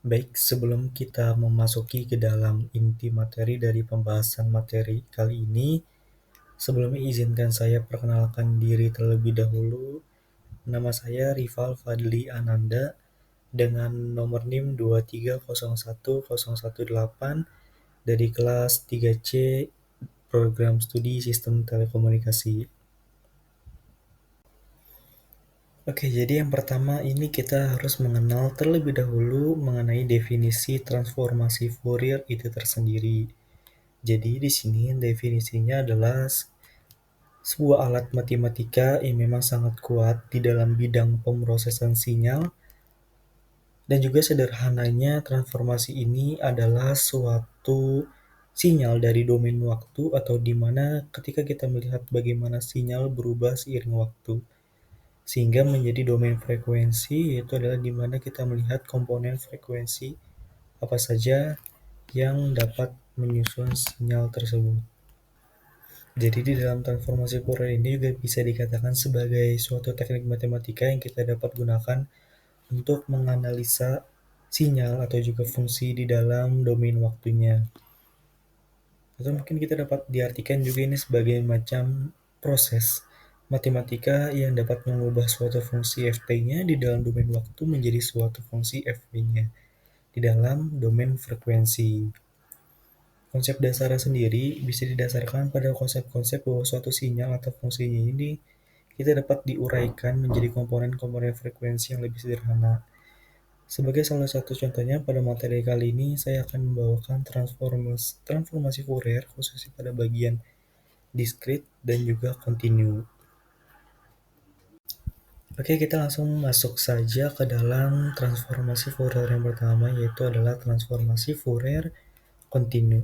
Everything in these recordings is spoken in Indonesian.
Baik, sebelum kita memasuki ke dalam inti materi dari pembahasan materi kali ini, sebelumnya izinkan saya perkenalkan diri terlebih dahulu. Nama saya Rival Fadli Ananda dengan nomor NIM 2301018 dari kelas 3C Program Studi Sistem Telekomunikasi. Oke, jadi yang pertama ini kita harus mengenal terlebih dahulu mengenai definisi transformasi Fourier itu tersendiri. Jadi di sini definisinya adalah sebuah alat matematika yang memang sangat kuat di dalam bidang pemrosesan sinyal, dan juga sederhananya transformasi ini adalah suatu sinyal dari domain waktu atau di mana ketika kita melihat bagaimana sinyal berubah seiring waktu sehingga menjadi domain frekuensi, yaitu adalah di mana kita melihat komponen frekuensi apa saja yang dapat menyusun sinyal tersebut. Jadi di dalam transformasi Fourier ini juga bisa dikatakan sebagai suatu teknik matematika yang kita dapat gunakan untuk menganalisa sinyal atau juga fungsi di dalam domain waktunya. Atau mungkin kita dapat diartikan juga ini sebagai macam proses matematika yang dapat mengubah suatu fungsi ft-nya di dalam domain waktu menjadi suatu fungsi fv-nya di dalam domain frekuensi. Konsep dasarnya sendiri bisa didasarkan pada konsep-konsep bahwa suatu sinyal atau fungsinya ini kita dapat diuraikan menjadi komponen-komponen frekuensi yang lebih sederhana. Sebagai salah satu contohnya, pada materi kali ini saya akan membawakan transformasi Fourier khususnya pada bagian discrete dan juga continue. Oke, kita langsung masuk saja ke dalam transformasi Fourier yang pertama, yaitu adalah transformasi Fourier continue,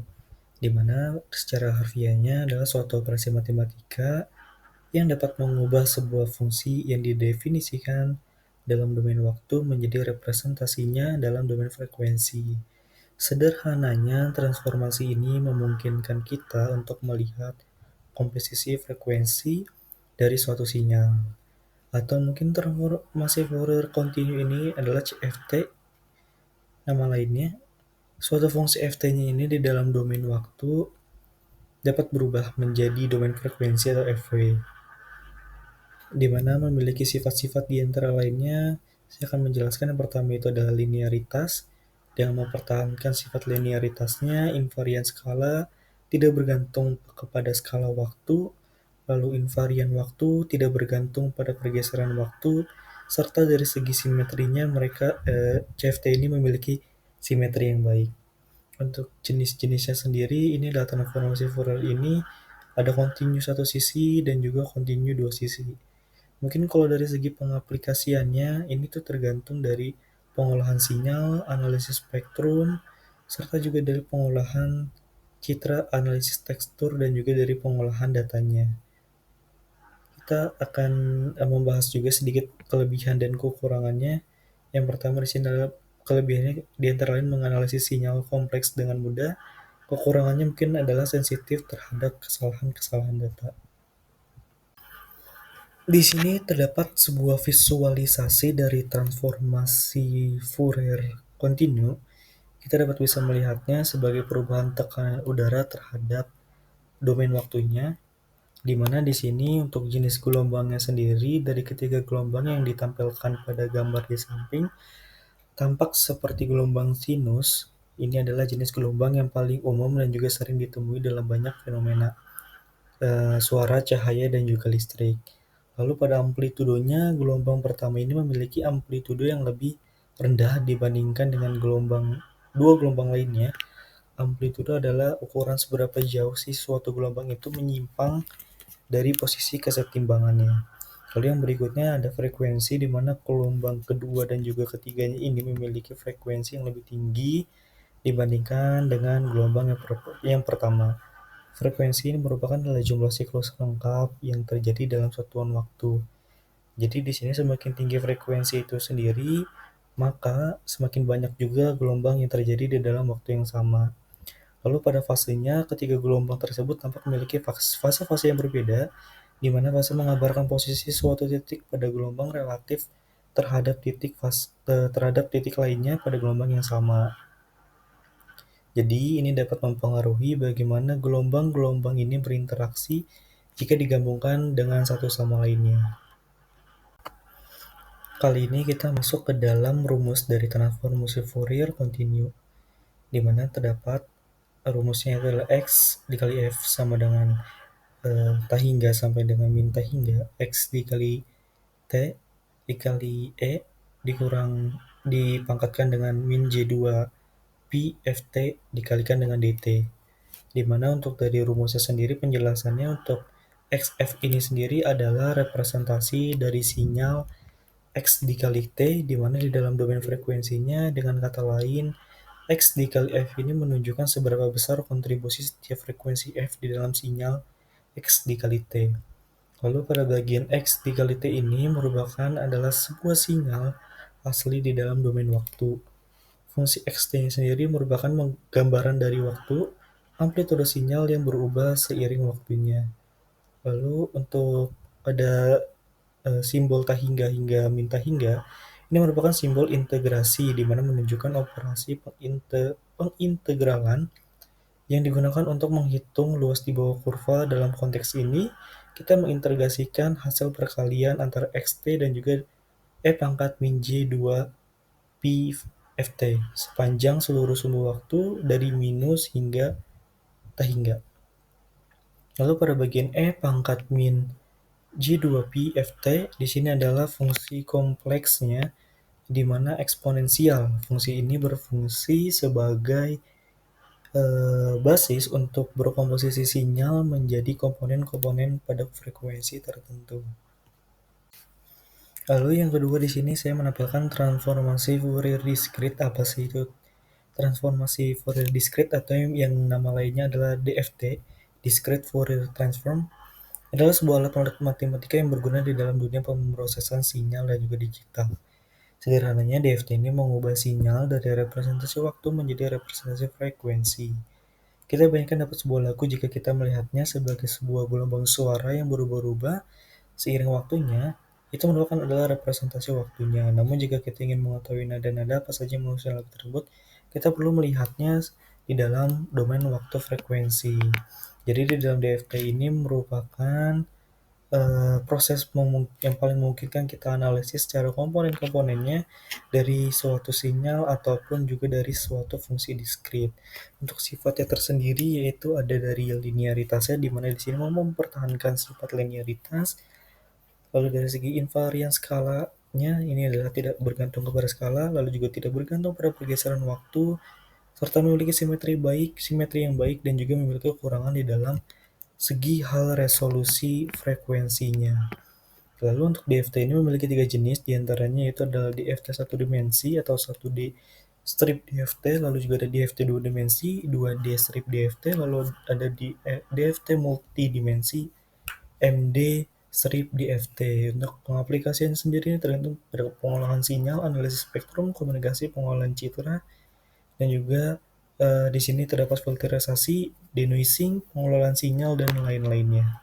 di mana secara harfiahnya adalah suatu operasi matematika yang dapat mengubah sebuah fungsi yang didefinisikan dalam domain waktu menjadi representasinya dalam domain frekuensi. Sederhananya, transformasi ini memungkinkan kita untuk melihat komposisi frekuensi dari suatu sinyal. Atau mungkin transformasi Fourier continue ini adalah CFT, nama lainnya. Suatu fungsi ft-nya ini di dalam domain waktu dapat berubah menjadi domain frekuensi atau fv, di mana memiliki sifat-sifat di antara lainnya. Saya akan menjelaskan yang pertama itu adalah linearitas, dengan mempertahankan sifat linearitasnya, invarian skala tidak bergantung kepada skala waktu, lalu invarian waktu tidak bergantung pada pergeseran waktu, serta dari segi simetrinya CFT ini memiliki simetri yang baik. Untuk jenis-jenisnya sendiri, ini adalah transformasi Fourier ini ada kontinu satu sisi dan juga kontinu dua sisi. Mungkin kalau dari segi pengaplikasiannya, ini tuh tergantung dari pengolahan sinyal, analisis spektrum, serta juga dari pengolahan citra, analisis tekstur, dan juga dari pengolahan datanya. Kita akan membahas juga sedikit kelebihan dan kekurangannya. Yang pertama di sini adalah kelebihannya di antara lain menganalisis sinyal kompleks dengan mudah. Kekurangannya mungkin adalah sensitif terhadap kesalahan-kesalahan data. Di sini terdapat sebuah visualisasi dari transformasi Fourier continue. Kita dapat bisa melihatnya sebagai perubahan tekanan udara terhadap domain waktunya, di mana di sini untuk jenis gelombangnya sendiri dari ketiga gelombang yang ditampilkan pada gambar di samping tampak seperti gelombang sinus. Ini adalah jenis gelombang yang paling umum dan juga sering ditemui dalam banyak fenomena suara, cahaya, dan juga listrik. Lalu pada amplitudonya, gelombang pertama ini memiliki amplitudo yang lebih rendah dibandingkan dengan dua gelombang lainnya. Amplitudo adalah ukuran seberapa jauh sih suatu gelombang itu menyimpang dari posisi kesetimbangannya. Lalu yang berikutnya ada frekuensi, di mana gelombang kedua dan juga ketiganya ini memiliki frekuensi yang lebih tinggi dibandingkan dengan gelombang yang pertama. Frekuensi ini merupakan nilai jumlah siklus lengkap yang terjadi dalam satuan waktu. Jadi di sini semakin tinggi frekuensi itu sendiri, maka semakin banyak juga gelombang yang terjadi di dalam waktu yang sama. Lalu pada fasenya, ketiga gelombang tersebut tampak memiliki fase-fase yang berbeda, di mana fase mengabarkan posisi suatu titik pada gelombang relatif terhadap titik lainnya pada gelombang yang sama. Jadi ini dapat mempengaruhi bagaimana gelombang-gelombang ini berinteraksi jika digabungkan dengan satu sama lainnya. Kali ini kita masuk ke dalam rumus dari transformasi Fourier kontinu, di mana terdapat rumusnya adalah X dikali F sama dengan T hingga sampai dengan min T hingga X dikali T dikali E dipangkatkan dengan min J2 Pi Ft dikalikan dengan dt. Di mana untuk dari rumusnya sendiri penjelasannya untuk XF ini sendiri adalah representasi dari sinyal X dikali T, di mana di dalam domain frekuensinya dengan kata lain X dikali F ini menunjukkan seberapa besar kontribusi setiap frekuensi F di dalam sinyal X dikali T. Lalu pada bagian X dikali T ini merupakan adalah sebuah sinyal asli di dalam domain waktu. Fungsi Xt sendiri merupakan gambaran dari waktu, amplitude sinyal yang berubah seiring waktunya. Lalu untuk pada simbol tahingga hingga min tahingga, ini merupakan simbol integrasi di mana menunjukkan operasi pengintegralan yang digunakan untuk menghitung luas di bawah kurva. Dalam konteks ini, kita mengintegrasikan hasil perkalian antara xt dan juga e pangkat min j2 pi ft sepanjang seluruh sumbu waktu dari minus hingga tahingga. Lalu pada bagian e pangkat min j2 pi ft di sini adalah fungsi kompleksnya, di mana eksponensial. Fungsi ini berfungsi sebagai basis untuk berkomposisi sinyal menjadi komponen-komponen pada frekuensi tertentu. Lalu yang kedua di sini saya menampilkan transformasi Fourier discrete. Apa sih itu transformasi Fourier discrete, atau yang nama lainnya adalah DFT, Discrete Fourier Transform, adalah sebuah alat matematika yang berguna di dalam dunia pemrosesan sinyal dan juga digital. Sederhananya, DFT ini mengubah sinyal dari representasi waktu menjadi representasi frekuensi. Kita bayangkan dapat sebuah lagu jika kita melihatnya sebagai sebuah gelombang suara yang berubah-ubah seiring waktunya. Itu merupakan adalah representasi waktunya. Namun jika kita ingin mengetahui nada-nada apa saja yang mengusung lagu tersebut, kita perlu melihatnya di dalam domain waktu frekuensi. Jadi di dalam DFT ini merupakan proses yang paling memungkinkan kita analisis secara komponen-komponennya dari suatu sinyal ataupun juga dari suatu fungsi diskrit. Untuk sifatnya tersendiri yaitu ada dari linearitasnya, di mana di sini mau mempertahankan sifat linearitas. Lalu dari segi invarian skalanya ini adalah tidak bergantung kepada skala, lalu juga tidak bergantung pada pergeseran waktu, serta memiliki simetri yang baik dan juga memiliki kekurangan di dalam segi hal resolusi frekuensinya. Lalu untuk DFT ini memiliki 3 jenis, diantaranya yaitu adalah DFT 1 dimensi atau 1D strip DFT, lalu juga ada DFT 2 dimensi, 2D strip DFT, lalu ada DFT multidimensi, MD strip DFT. Untuk pengaplikasian sendiri ini tergantung pada pengolahan sinyal, analisis spektrum, komunikasi, pengolahan citra, dan juga di sini terdapat filterisasi, denoising, pengelolaan sinyal, dan lain-lainnya.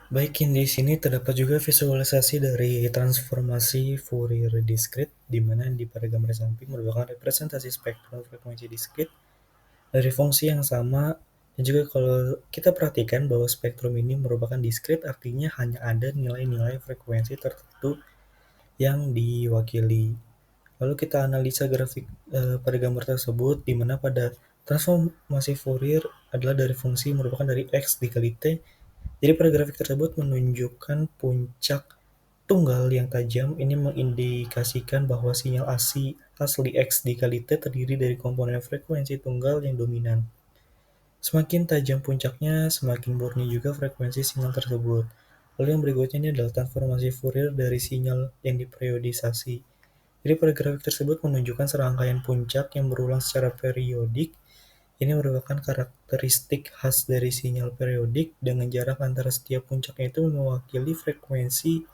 Baik, di sini terdapat juga visualisasi dari transformasi Fourier discrete, di mana di pada gambar samping merupakan representasi spektrum frekuensi discrete dari fungsi yang sama. Dan juga kalau kita perhatikan bahwa spektrum ini merupakan discrete, artinya hanya ada nilai-nilai frekuensi tertentu yang diwakili. Lalu kita analisa grafik pada gambar tersebut, di mana pada transformasi Fourier adalah dari fungsi merupakan dari X dikali T. Jadi pada grafik tersebut menunjukkan puncak tunggal yang tajam. Ini mengindikasikan bahwa sinyal asli X dikali T terdiri dari komponen frekuensi tunggal yang dominan. Semakin tajam puncaknya, semakin murni juga frekuensi sinyal tersebut. Lalu yang berikutnya ini adalah transformasi Fourier dari sinyal yang diperiodisasi. Jadi pada grafik tersebut menunjukkan serangkaian puncak yang berulang secara periodik. Ini merupakan karakteristik khas dari sinyal periodik, dengan jarak antara setiap puncaknya itu mewakili frekuensi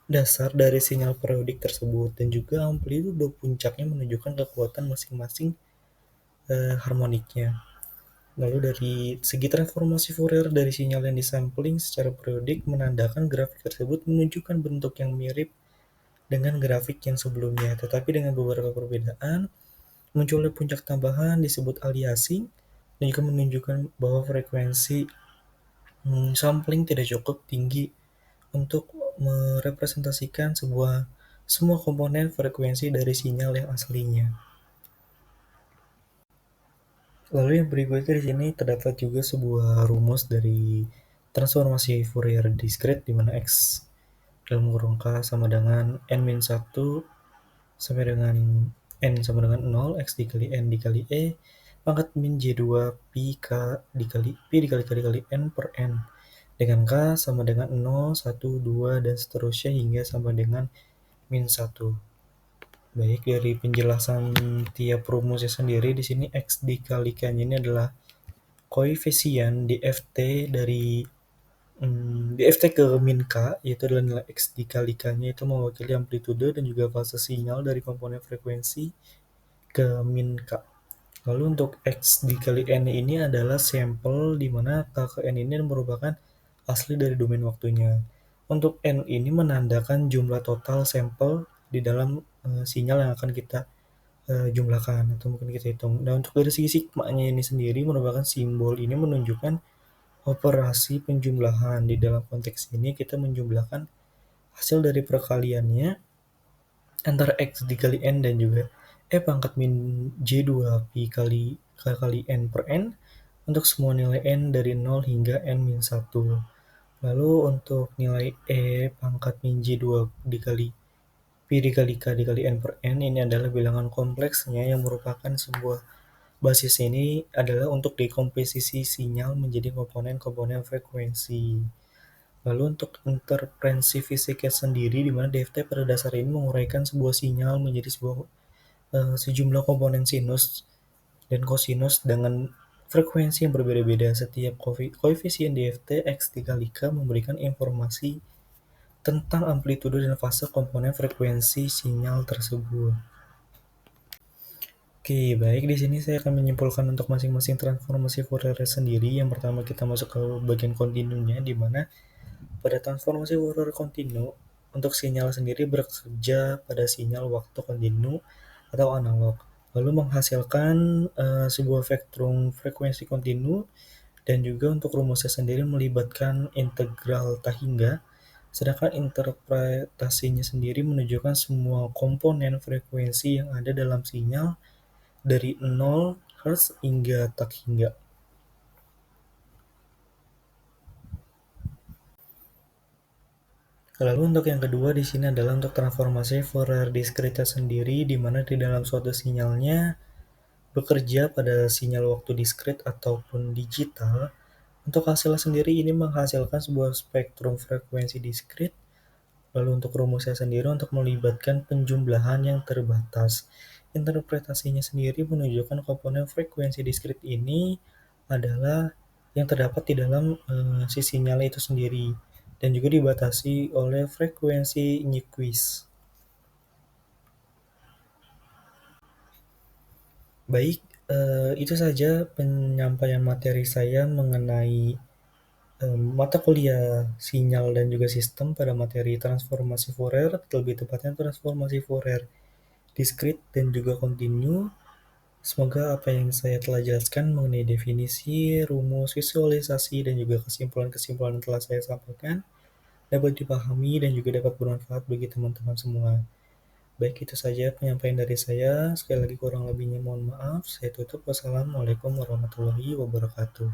dasar dari sinyal periodik tersebut, dan juga amplitude puncaknya menunjukkan kekuatan masing-masing harmoniknya. Lalu dari segi transformasi Fourier dari sinyal yang disampling secara periodik menandakan grafik tersebut menunjukkan bentuk yang mirip dengan grafik yang sebelumnya, tetapi dengan beberapa perbedaan. Munculnya puncak tambahan disebut aliasing dan juga menunjukkan bahwa frekuensi sampling tidak cukup tinggi untuk merepresentasikan semua komponen frekuensi dari sinyal yang aslinya. Lalu yang berikutnya di sini terdapat juga sebuah rumus dari transformasi Fourier discrete di mana X dalam kurung K sama dengan N-1 sampai dengan N sama dengan 0, X dikali N dikali E, pangkat min J2 Pi K dikali Pi dikali K dikali N per N. Dengan K sama dengan 0, 1, 2, dan seterusnya hingga sama dengan min 1. Baik, dari penjelasan tiap rumusnya sendiri, di sini X dikalikannya ini adalah koefisien DFT dari DFT ke min K, yaitu adalah nilai X dikalikannya itu mewakili amplitude dan juga fase sinyal dari komponen frekuensi ke min K. Lalu untuk X dikali N ini adalah sampel di mana K ke N ini merupakan asli dari domain waktunya. Untuk N ini menandakan jumlah total sampel di dalam sinyal yang akan kita jumlahkan atau mungkin kita hitung. Nah, untuk dari segi sigma-nya ini sendiri merupakan simbol ini menunjukkan operasi penjumlahan. Di dalam konteks ini kita menjumlahkan hasil dari perkaliannya antara X dikali N dan juga E pangkat min J2 Pi kali K kali N per N untuk semua nilai N dari 0 hingga N min 1. Lalu untuk nilai E pangkat min J2 dikali Pi dikali K dikali N per N ini adalah bilangan kompleksnya yang merupakan sebuah basis ini adalah untuk dekomposisi sinyal menjadi komponen-komponen frekuensi. Lalu untuk interferensi fisiknya sendiri, di mana DFT pada dasarnya ini menguraikan sebuah sinyal menjadi sejumlah komponen sinus dan kosinus dengan frekuensi yang berbeda-beda. Setiap koefisien DFT X dikali K memberikan informasi tentang amplitude dan fase komponen frekuensi sinyal tersebut. Oke, baik, di sini saya akan menyimpulkan untuk masing-masing transformasi Fourier sendiri. Yang pertama kita masuk ke bagian kontinunya, di mana pada transformasi Fourier kontinu, untuk sinyal sendiri bekerja pada sinyal waktu kontinu atau analog, lalu menghasilkan sebuah spektrum frekuensi kontinu, dan juga untuk rumusnya sendiri melibatkan integral tak hingga, sedangkan interpretasinya sendiri menunjukkan semua komponen frekuensi yang ada dalam sinyal dari 0 Hz hingga tak hingga. Lalu untuk yang kedua di sini adalah untuk transformasi Fourier discrete sendiri, di mana di dalam suatu sinyalnya bekerja pada sinyal waktu diskrit ataupun digital. Untuk hasilnya sendiri ini menghasilkan sebuah spektrum frekuensi diskrit. Lalu untuk rumusnya sendiri untuk melibatkan penjumlahan yang terbatas. Interpretasinya sendiri menunjukkan komponen frekuensi diskrit ini adalah yang terdapat di dalam si sinyal itu sendiri dan juga dibatasi oleh frekuensi Nyquist. Baik, itu saja penyampaian materi saya mengenai mata kuliah sinyal dan juga sistem pada materi transformasi Fourier, lebih tepatnya transformasi Fourier diskrit dan juga kontinu. Semoga apa yang saya telah jelaskan mengenai definisi, rumus, visualisasi, dan juga kesimpulan-kesimpulan yang telah saya sampaikan dapat dipahami dan juga dapat bermanfaat bagi teman-teman semua. Baik, itu saja penyampaian dari saya. Sekali lagi kurang lebihnya mohon maaf. Saya tutup. Wassalamualaikum warahmatullahi wabarakatuh.